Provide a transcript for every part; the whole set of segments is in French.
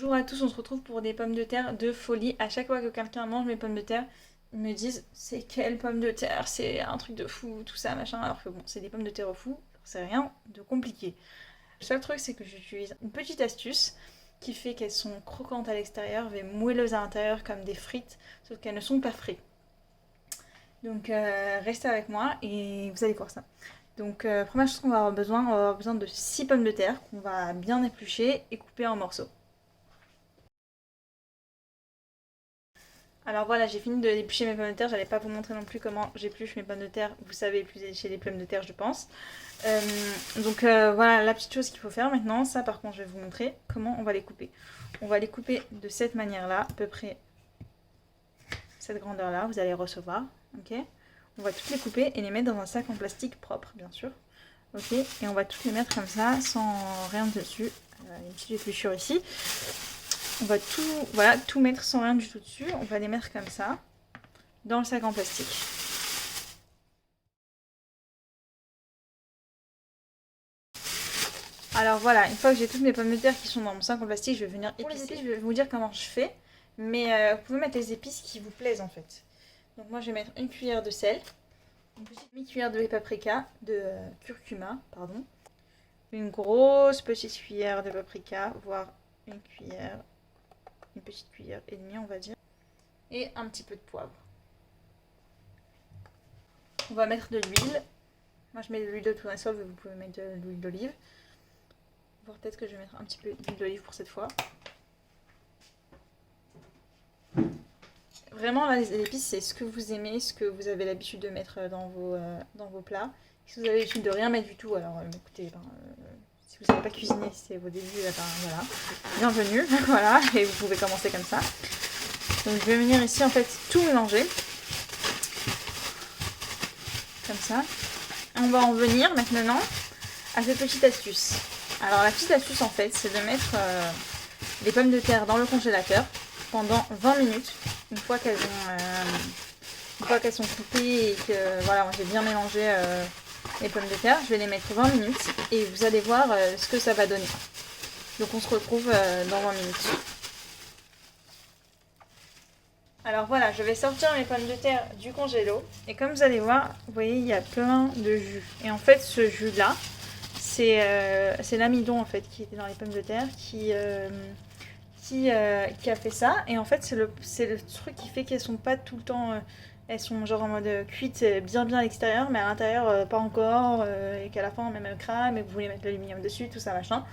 Bonjour à tous, on se retrouve pour des pommes de terre de folie. À chaque fois que quelqu'un mange mes pommes de terre, ils me disent c'est quelle pomme de terre, c'est un truc de fou, tout ça, machin. Alors que bon, c'est des pommes de terre au fou, c'est rien de compliqué. Le seul truc, c'est que j'utilise une petite astuce qui fait qu'elles sont croquantes à l'extérieur mais moelleuses à l'intérieur comme des frites, sauf qu'elles ne sont pas frites. Donc restez avec moi et vous allez voir ça. Donc première chose qu'on va avoir besoin de 6 pommes de terre qu'on va bien éplucher et couper en morceaux. Alors voilà, j'ai fini de éplucher mes pommes de terre. J'allais pas vous montrer non plus comment j'épluche mes pommes de terre. Vous savez éplucher les pommes de terre, je pense. Voilà la petite chose qu'il faut faire maintenant. Ça, par contre, je vais vous montrer comment on va les couper. On va les couper de cette manière-là, à peu près cette grandeur-là. Vous allez recevoir, ok. On va toutes les couper et les mettre dans un sac en plastique propre, bien sûr. Ok, et on va toutes les mettre comme ça, sans rien dessus. Une petite épluchure ici. On va tout mettre sans rien du tout dessus. On va les mettre comme ça, dans le sac en plastique. Alors voilà, une fois que j'ai toutes mes pommes de terre qui sont dans mon sac en plastique, je vais venir épicer. Pour les épices, je vais vous dire comment je fais. Mais vous pouvez mettre les épices qui vous plaisent en fait. Donc moi je vais mettre une cuillère de sel, une petite demi-cuillère de paprika, de curcuma, pardon. Une grosse petite cuillère de paprika, voire une petite cuillère et demie on va dire. Et un petit peu de poivre. On va mettre de l'huile. Moi je mets de l'huile de tournesol, vous pouvez mettre de l'huile d'olive. Voire peut-être que je vais mettre un petit peu d'huile d'olive pour cette fois. Vraiment là les épices c'est ce que vous aimez, ce que vous avez l'habitude de mettre dans vos plats. Si vous avez l'habitude de rien mettre du tout, alors écoutez, si vous ne savez pas cuisiner, c'est vos débuts, voilà, bienvenue, voilà, et vous pouvez commencer comme ça. Donc je vais venir ici en fait tout mélanger, comme ça. On va en venir maintenant à cette petite astuce. Alors la petite astuce en fait, c'est de mettre les pommes de terre dans le congélateur pendant 20 minutes. Une fois qu'elles sont coupées et que voilà, j'ai bien mélangé les pommes de terre, je vais les mettre 20 minutes et vous allez voir ce que ça va donner. Donc on se retrouve dans 20 minutes. Alors voilà, je vais sortir mes pommes de terre du congélo et comme vous allez voir, vous voyez, il y a plein de jus. Et en fait, ce jus-là, c'est l'amidon en fait qui était dans les pommes de terre qui a fait ça. Et en fait, c'est le truc qui fait qu'elles sont pas tout le temps... elles sont genre en mode cuites bien à l'extérieur, mais à l'intérieur pas encore. Et qu'à la fin, même elles crament et que vous voulez mettre l'aluminium dessus, tout ça machin.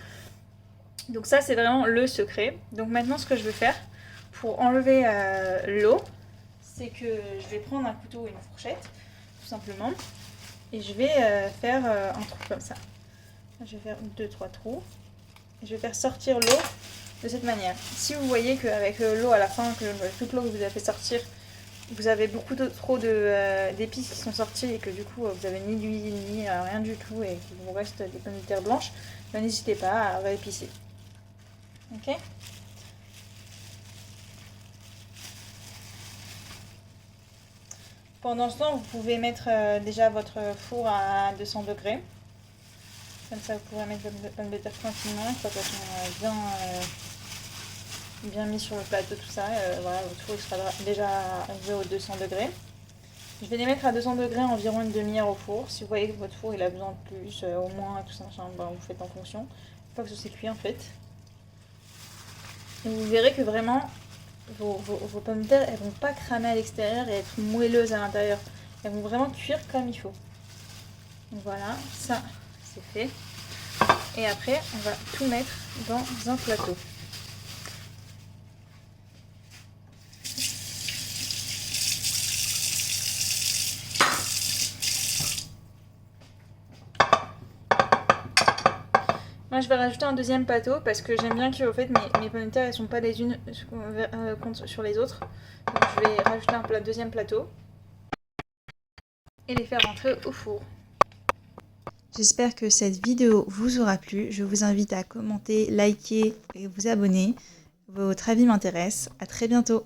Donc ça, c'est vraiment le secret. Donc maintenant, ce que je vais faire pour enlever l'eau, c'est que je vais prendre un couteau et une fourchette, tout simplement. Et je vais faire un trou comme ça. Je vais faire 2-3 trous. Et je vais faire sortir l'eau de cette manière. Si vous voyez qu'avec l'eau à la fin, que toute l'eau que vous avez fait sortir, vous avez beaucoup trop d'épices qui sont sorties et que du coup vous avez ni d'huile ni rien du tout et qu'il vous reste des pommes de terre blanches, ben, n'hésitez pas à réépicer. Ok ? Pendant ce temps, vous pouvez mettre déjà votre four à 200 degrés. Comme ça, vous pourrez mettre vos pommes de terre tranquillement. Une fois qu'elles sont bien mis sur le plateau, tout ça. Voilà, votre four sera déjà arrivé aux 200 degrés. Je vais les mettre à 200 degrés environ une demi-heure au four. Si vous voyez que votre four il a besoin de plus, au moins, tout ça, ben, vous faites en fonction. Une fois que c'est cuit en fait. Et vous verrez que vraiment, vos pommes de terre, elles vont pas cramer à l'extérieur et être moelleuses à l'intérieur. Elles vont vraiment cuire comme il faut. Donc voilà, ça c'est fait. Et après, on va tout mettre dans un plateau. Moi, je vais rajouter un deuxième plateau parce que j'aime bien que au fait, mes pommes de terre, elles sont pas les unes sur les autres. Donc, je vais rajouter un deuxième plateau et les faire rentrer au four. J'espère que cette vidéo vous aura plu. Je vous invite à commenter, liker et vous abonner. Votre avis m'intéresse. À très bientôt.